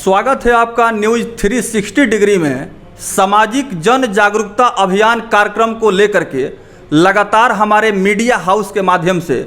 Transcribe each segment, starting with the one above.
स्वागत है आपका न्यूज़ 360 डिग्री में। सामाजिक जन जागरूकता अभियान कार्यक्रम को लेकर के लगातार हमारे मीडिया हाउस के माध्यम से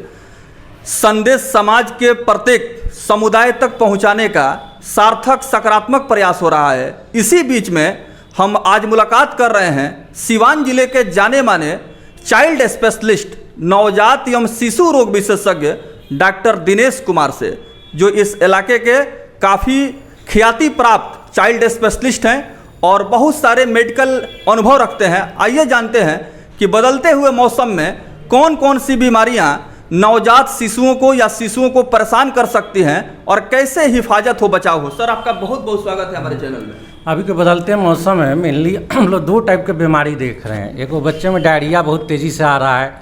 संदेश समाज के प्रत्येक समुदाय तक पहुंचाने का सार्थक सकारात्मक प्रयास हो रहा है। इसी बीच में हम आज मुलाकात कर रहे हैं सिवान जिले के जाने माने चाइल्ड स्पेशलिस्ट नवजात एवं शिशु रोग विशेषज्ञ डॉक्टर दिनेश कुमार से, जो इस इलाके के काफ़ी ख्याति प्राप्त चाइल्ड स्पेशलिस्ट हैं और बहुत सारे मेडिकल अनुभव रखते हैं। आइए जानते हैं कि बदलते हुए मौसम में कौन कौन सी बीमारियां नवजात शिशुओं को या शिशुओं को परेशान कर सकती हैं और कैसे हिफाजत हो, बचाव हो। सर, आपका बहुत बहुत स्वागत है हमारे चैनल में। अभी के बदलते मौसम में मेनली हम लोग दो टाइप के बीमारी देख रहे हैं। एक वो बच्चे में डायरिया बहुत तेज़ी से आ रहा है,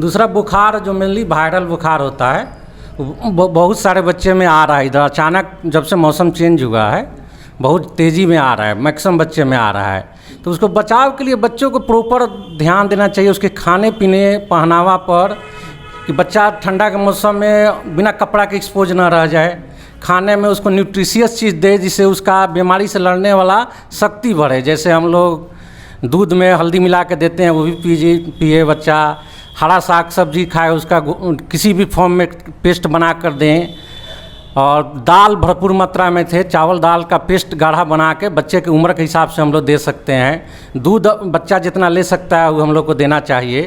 दूसरा बुखार जो मेनली वायरल बुखार होता है बहुत सारे बच्चे में आ रहा है। इधर अचानक जब से मौसम चेंज हुआ है बहुत तेज़ी में आ रहा है, मैक्सिमम बच्चे में आ रहा है। तो उसको बचाव के लिए बच्चों को प्रॉपर ध्यान देना चाहिए उसके खाने पीने पहनावा पर, कि बच्चा ठंडा के मौसम में बिना कपड़ा के एक्सपोज ना रह जाए। खाने में उसको न्यूट्रिशियस चीज़ दे जिससे उसका बीमारी से लड़ने वाला शक्ति बढ़े। जैसे हम लोग दूध में हल्दी मिला के देते हैं, वो भी पिए बच्चा। हरा साग सब्जी खाए, उसका किसी भी फॉर्म में पेस्ट बना कर दें। और दाल भरपूर मात्रा में थे, चावल दाल का पेस्ट गाढ़ा बना के बच्चे की उम्र के हिसाब से हम लोग दे सकते हैं। दूध बच्चा जितना ले सकता है वो हम लोग को देना चाहिए।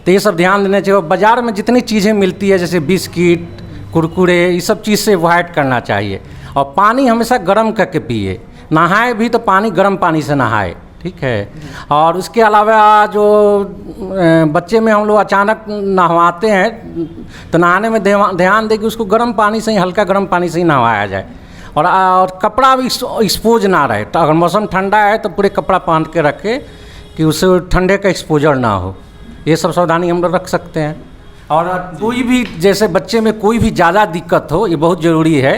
तो ये सब ध्यान देना चाहिए। बाज़ार में जितनी चीज़ें मिलती है जैसे बिस्किट, कुरकुरे, ये सब चीज़ से अवॉइड करना चाहिए। और पानी हमेशा गर्म करके पिए, नहाए भी तो पानी गर्म पानी से नहाए, ठीक है। और उसके अलावा जो बच्चे में हम लोग अचानक नहवाते हैं तो नहाने में ध्यान दें कि उसको गर्म पानी से ही, हल्का गर्म पानी से ही नहवाया जाए। और कपड़ा भी एक्सपोज ना रहे। तो अगर मौसम ठंडा है तो पूरे कपड़ा पहन के रखे कि उससे ठंडे का एक्सपोजर ना हो। ये सब सावधानी हम लोग रख सकते हैं। और कोई भी जैसे बच्चे में कोई भी ज़्यादा दिक्कत हो, ये बहुत ज़रूरी है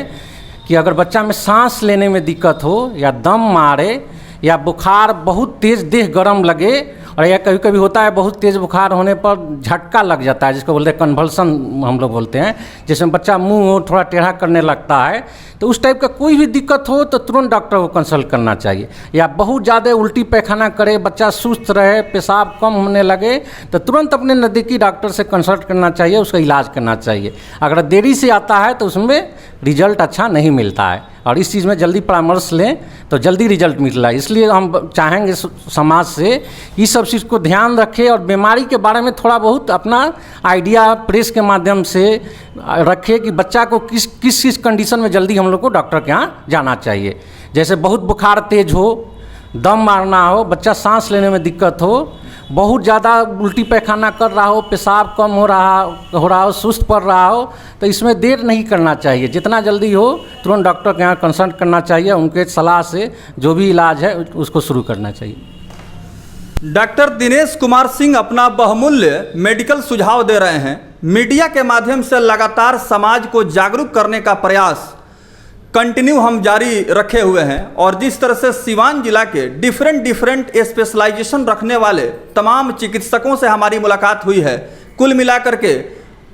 कि अगर बच्चा में सांस लेने में दिक्कत हो या दम मारे या बुखार बहुत तेज़ देह गरम लगे, और या कभी कभी होता है बहुत तेज़ बुखार होने पर झटका लग जाता है जिसको बोलते हैं कन्वल्सन हम लोग बोलते हैं, जिसमें बच्चा मुंह थोड़ा टेढ़ा करने लगता है। तो उस टाइप का कोई भी दिक्कत हो तो तुरंत डॉक्टर को कंसल्ट करना चाहिए। या बहुत ज़्यादा उल्टी पैखाना करे, बच्चा सुस्त रहे, पेशाब कम होने लगे तो तुरंत अपने नज़दीकी डॉक्टर से कंसल्ट करना चाहिए, उसका इलाज करना चाहिए। अगर देरी से आता है तो उसमें रिजल्ट अच्छा नहीं मिलता है। और इस चीज़ में जल्दी परामर्श लें तो जल्दी रिजल्ट मिलता है। इसलिए हम चाहेंगे समाज से इस सब चीज़ को ध्यान रखें और बीमारी के बारे में थोड़ा बहुत अपना आइडिया प्रेस के माध्यम से रखें कि बच्चा को किस किस कंडीशन में जल्दी हम लोग को डॉक्टर के यहाँ जाना चाहिए। जैसे बहुत बुखार तेज हो, दम मारना हो, बच्चा सांस लेने में दिक्कत हो, बहुत ज़्यादा उल्टी पैखाना कर रहा हो, पेशाब कम हो रहा हो, सुस्त पड़ रहा हो, तो इसमें देर नहीं करना चाहिए। जितना जल्दी हो तुरंत डॉक्टर के यहाँ कंसल्ट करना चाहिए। उनके सलाह से जो भी इलाज है उसको शुरू करना चाहिए। डॉक्टर दिनेश कुमार सिंह अपना बहुमूल्य मेडिकल सुझाव दे रहे हैं। मीडिया के माध्यम से लगातार समाज को जागरूक करने का प्रयास कंटिन्यू हम जारी रखे हुए हैं। और जिस तरह से सिवान जिला के डिफरेंट स्पेशलाइजेशन रखने वाले तमाम चिकित्सकों से हमारी मुलाकात हुई है, कुल मिलाकर के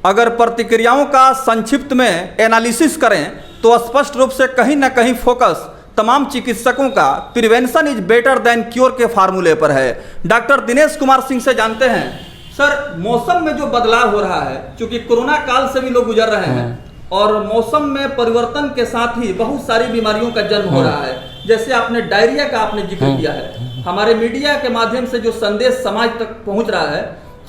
अगर प्रतिक्रियाओं का संक्षिप्त में एनालिसिस करें तो स्पष्ट रूप से कहीं ना कहीं फोकस तमाम चिकित्सकों का prevention is better than cure के फार्मूले पर है। डॉक्टर दिनेश कुमार सिंह से जानते हैं, सर, मौसम में जो बदलाव हो रहा है, चूंकि कोरोना काल से भी लोग गुजर रहे हैं और मौसम में परिवर्तन के साथ ही बहुत सारी बीमारियों का जन्म हो रहा है। जैसे आपने डायरिया का आपने जिक्र किया है, हमारे मीडिया के माध्यम से जो संदेश समाज तक पहुंच रहा है,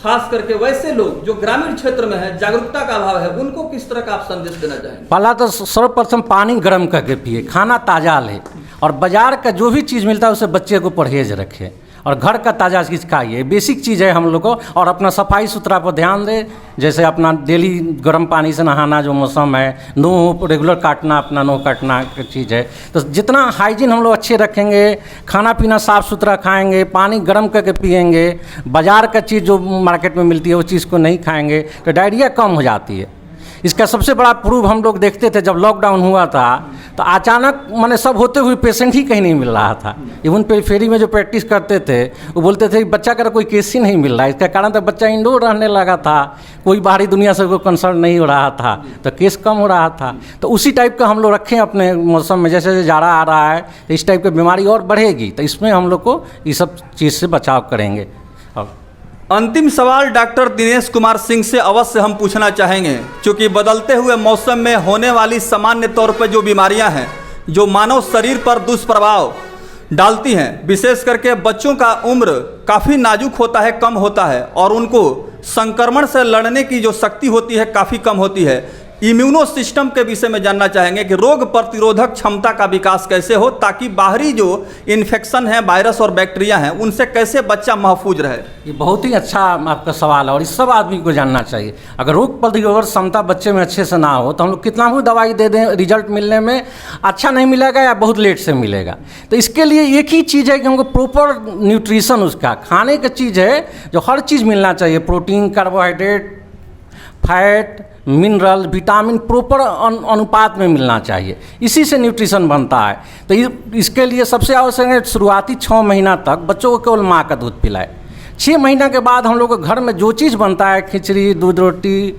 खास करके वैसे लोग जो ग्रामीण क्षेत्र में है, जागरूकता का अभाव है, उनको किस तरह का आप संदेश देना चाहेंगे? पहला तो सर्वप्रथम पानी गर्म करके पिए, खाना ताज़ा ले, और बाजार का जो भी चीज़ मिलता है उससे बच्चे को परहेज रखें, और घर का ताज़ा चीज़ खाइए। बेसिक चीज़ है हम लोग को। और अपना सफाई सुथरा पर ध्यान दें, जैसे अपना डेली गर्म पानी से नहाना, जो मौसम है, नोह रेगुलर काटना, अपना नोह काटना की चीज़ है। तो जितना हाइजीन हम लोग अच्छे रखेंगे, खाना पीना साफ़ सुथरा खाएंगे, पानी गर्म करके पिएंगे, बाज़ार का चीज़ जो मार्केट में मिलती है वो चीज़ को नहीं खाएंगे तो डायरिया कम हो जाती है। इसका सबसे बड़ा प्रूफ हम लोग देखते थे जब लॉकडाउन हुआ था, तो अचानक मैंने सब होते हुए पेशेंट ही कहीं नहीं मिल रहा था। इवन फेरी में जो प्रैक्टिस करते थे वो बोलते थे बच्चा का कोई केस ही नहीं मिल रहा है। इसका कारण तो बच्चा इंडोर रहने लगा था, कोई बाहरी दुनिया से कोई कंसर्न नहीं हो रहा था, तो केस कम हो रहा था। तो उसी टाइप का हम लोग रखें अपने मौसम में, जैसे जैसे जाड़ा आ रहा है तो इस टाइप की बीमारी और बढ़ेगी, तो इसमें हम लोग को ये सब चीज़ से बचाव करेंगे। अंतिम सवाल डॉक्टर दिनेश कुमार सिंह से अवश्य हम पूछना चाहेंगे, क्योंकि बदलते हुए मौसम में होने वाली सामान्य तौर पर जो बीमारियां हैं जो मानव शरीर पर दुष्प्रभाव डालती हैं, विशेष करके बच्चों का उम्र काफ़ी नाजुक होता है, कम होता है, और उनको संक्रमण से लड़ने की जो शक्ति होती है काफ़ी कम होती है। इम्यूनो सिस्टम के विषय में जानना चाहेंगे कि रोग प्रतिरोधक क्षमता का विकास कैसे हो, ताकि बाहरी जो इन्फेक्शन है, वायरस और बैक्टीरिया हैं, उनसे कैसे बच्चा महफूज रहे। ये बहुत ही अच्छा आपका सवाल है और इस सब आदमी को जानना चाहिए। अगर रोग प्रतिरोधक क्षमता बच्चे में अच्छे से ना हो तो हम लोग कितना भी दवाई दे दें, रिजल्ट मिलने में अच्छा नहीं मिलेगा या बहुत लेट से मिलेगा। तो इसके लिए एक ही चीज़ है कि हमको प्रॉपर न्यूट्रिशन, उसका खाने की चीज़ है जो हर चीज़ मिलना चाहिए, protein, carbohydrate, fat, mineral, vitamin proper अनुपात में मिलना चाहिए, इसी से न्यूट्रिशन बनता है। तो इसके लिए सबसे आवश्यक है शुरुआती 6 महीना तक बच्चों को केवल माँ का दूध पिलाए। 6 महीना के बाद हम लोग को घर में जो चीज़ बनता है, खिचड़ी, दूध रोटी,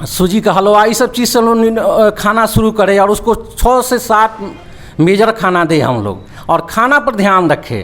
सूजी का हलवा, ये सब चीज़ से लोग खाना शुरू करें और उसको 6 से 7 मेजर खाना दें हम लोग, और खाना पर ध्यान रखें।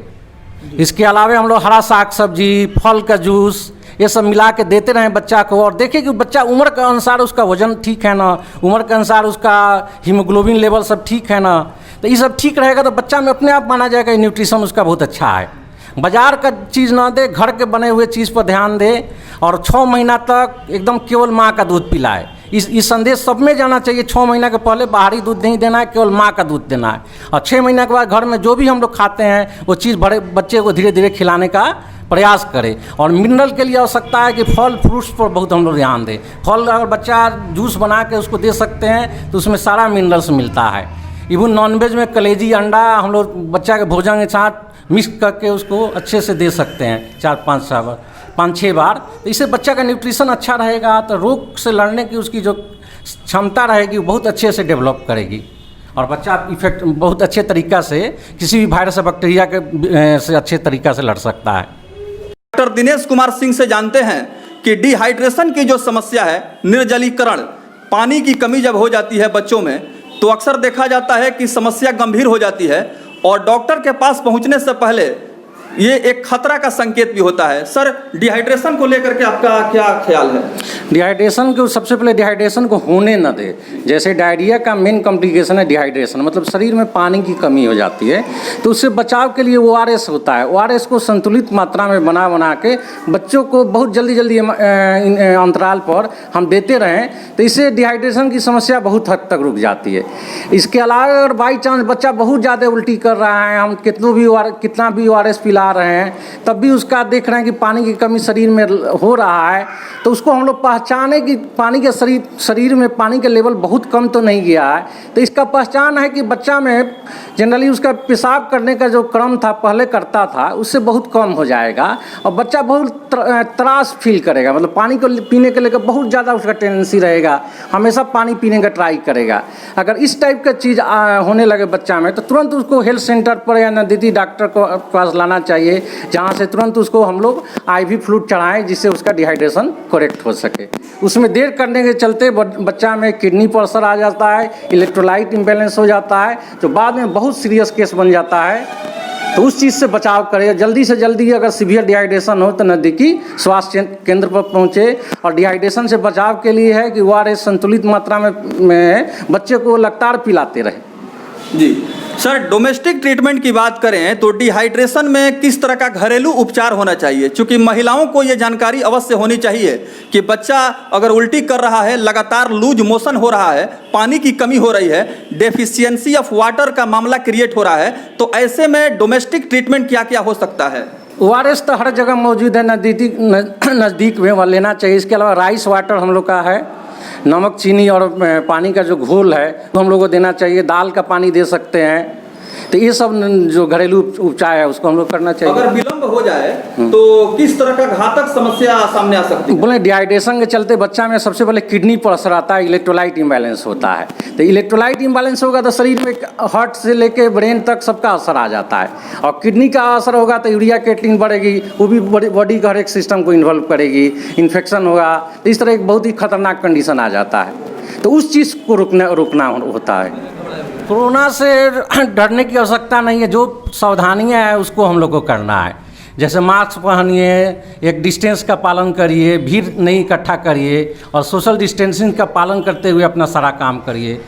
इसके अलावा हम लोग हरा साग सब्जी, फल का जूस, ये सब मिला के देते रहें बच्चा को, और देखें कि बच्चा उम्र के अनुसार उसका वजन ठीक है ना, उम्र के अनुसार उसका हीमोग्लोबिन लेवल सब ठीक है ना। तो ये सब ठीक रहेगा तो बच्चा में अपने आप माना जाएगा न्यूट्रिशन उसका बहुत अच्छा है। बाजार का चीज़ ना दे, घर के बने हुए चीज़ पर ध्यान दे, और 6 महीना तक एकदम केवल माँ का दूध पिलाए। इस संदेश सब में जाना चाहिए। 6 महीना के पहले बाहरी दूध नहीं देना है, केवल माँ का दूध देना है, और 6 महीना के बाद घर में जो भी हम लोग खाते हैं वो चीज़ बड़े बच्चे को धीरे धीरे खिलाने का प्रयास करें। और मिनरल के लिए आवश्यकता है कि फल फ्रूट्स पर बहुत हम लोग ध्यान दें। फल अगर बच्चा जूस बना के उसको दे सकते हैं तो उसमें सारा मिनरल्स मिलता है। इवन नॉनवेज में कलेजी, अंडा हम लोग बच्चा के भोजन के साथ मिक्स करके उसको अच्छे से दे सकते हैं 5-6 बार। तो इससे बच्चा का न्यूट्रिशन अच्छा रहेगा, तो रोग से लड़ने की उसकी जो क्षमता रहेगी वो बहुत अच्छे से डेवलप करेगी, और बच्चा इफेक्ट बहुत अच्छे तरीक़ा से किसी भी वायरस या बैक्टीरिया के से अच्छे तरीक़ा से लड़ सकता है। डॉक्टर दिनेश कुमार सिंह से जानते हैं कि डिहाइड्रेशन की जो समस्या है, निर्जलीकरण, पानी की कमी जब हो जाती है बच्चों में, तो अक्सर देखा जाता है कि समस्या गंभीर हो जाती है और डॉक्टर के पास पहुंचने से पहले ये एक खतरा का संकेत भी होता है। सर, डिहाइड्रेशन को लेकर के आपका क्या ख्याल है? डिहाइड्रेशन को सबसे पहले डिहाइड्रेशन को होने न दे। जैसे डायरिया का मेन कॉम्प्लिकेशन है डिहाइड्रेशन, मतलब शरीर में पानी की कमी हो जाती है, तो उससे बचाव के लिए ORS होता है। ORS को संतुलित मात्रा में बना के बच्चों को बहुत जल्दी अंतराल पर हम देते रहें, तो इससे डिहाइड्रेशन की समस्या बहुत हद तक रुक जाती है। इसके अलावा अगर बाई चांस बच्चा बहुत ज़्यादा उल्टी कर रहा है, हम कितना भी ORS पिला रहे हैं, तब भी उसका देख रहे हैं कि पानी की कमी शरीर में हो रहा है, तो उसको हम लोग पहचाने कि पानी के शरीर में पानी के लेवल बहुत कम तो नहीं गया है। तो इसका पहचान है कि बच्चा में जनरली उसका पेशाब करने का जो क्रम था पहले करता था, उससे बहुत कम हो जाएगा, और बच्चा बहुत त्रास फील करेगा, मतलब पानी को पीने के लेकर बहुत ज़्यादा उसका टेंडेंसी रहेगा, हमेशा पानी पीने का ट्राई करेगा। अगर इस टाइप का चीज़ होने लगे बच्चा में, तो तुरंत उसको हेल्थ सेंटर पर या नज़दीकी डॉक्टर को पास लाना चाहिए, जहाँ से तुरंत उसको हम लोग IV फ्लूइड चढ़ाएं, जिससे उसका डिहाइड्रेशन करेक्ट हो सके। उसमें देर करने के चलते बच्चा में किडनी पर असर आ जाता है, इलेक्ट्रोलाइट इम्बैलेंस हो जाता है, जो बाद में बहुत सीरियस केस बन जाता है। तो उस चीज़ से बचाव करें। जल्दी से जल्दी अगर सीवियर डिहाइड्रेशन हो तो नज़दीकी स्वास्थ्य केंद्र पर पहुँचे। और डिहाइड्रेशन से बचाव के लिए है कि ORS संतुलित मात्रा में बच्चे को लगातार पिलाते रहे। जी सर, डोमेस्टिक ट्रीटमेंट की बात करें तो डिहाइड्रेशन में किस तरह का घरेलू उपचार होना चाहिए? क्योंकि महिलाओं को ये जानकारी अवश्य होनी चाहिए कि बच्चा अगर उल्टी कर रहा है, लगातार लूज मोशन हो रहा है, पानी की कमी हो रही है, डेफिशिएंसी ऑफ वाटर का मामला क्रिएट हो रहा है, तो ऐसे में डोमेस्टिक ट्रीटमेंट क्या क्या हो सकता है? ORS तो हर जगह मौजूद है, नज़दीक में लेना चाहिए। इसके अलावा राइस वाटर हम लोग का है, नमक, चीनी और पानी का जो घोल है तो हम लोग को देना चाहिए। दाल का पानी दे सकते हैं। तो ये सब जो घरेलू उपचार है उसको हम लोग करना चाहिए। अगर विलंब हो जाए तो किस तरह का घातक समस्या सामने आ सकती है? बोले डिहाइड्रेशन के चलते बच्चा में सबसे पहले किडनी पर असर आता है, इलेक्ट्रोलाइट इम्बैलेंस होता है। तो इलेक्ट्रोलाइट इम्बैलेंस होगा तो शरीर में हार्ट से लेके ब्रेन तक सबका असर आ जाता है, और किडनी का असर होगा तो यूरिया क्रिएटिनिन बढ़ेगी, वो भी बॉडी का हर एक सिस्टम को इन्वॉल्व करेगी, इन्फेक्शन होगा। तो इस तरह एक बहुत ही खतरनाक कंडीशन आ जाता है, तो उस चीज़ को रुकना होता है। कोरोना से डरने की आवश्यकता नहीं है, जो सावधानियाँ हैं उसको हम लोग को करना है। जैसे मास्क पहनिए, एक डिस्टेंस का पालन करिए, भीड़ नहीं इकट्ठा करिए, और सोशल डिस्टेंसिंग का पालन करते हुए अपना सारा काम करिए।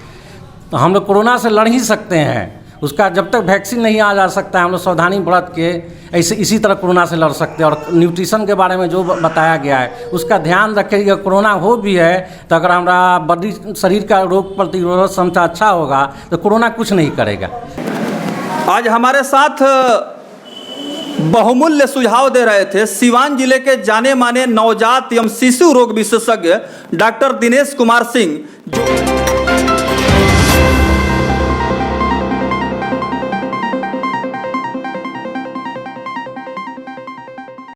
तो हम लोग कोरोना से लड़ ही सकते हैं, उसका जब तक वैक्सीन नहीं आ जा सकता है हम लोग सावधानी बरत के ऐसे इसी तरह कोरोना से लड़ सकते हैं। और न्यूट्रिशन के बारे में जो बताया गया है उसका ध्यान रखिएगा। कोरोना हो भी है तो अगर हमारा बॉडी शरीर का रोग प्रतिरोधक क्षमता अच्छा होगा तो कोरोना कुछ नहीं करेगा। आज हमारे साथ बहुमूल्य सुझाव दे रहे थे सिवान जिले के जाने माने नवजात एवं शिशु रोग विशेषज्ञ डॉक्टर दिनेश कुमार सिंह, जो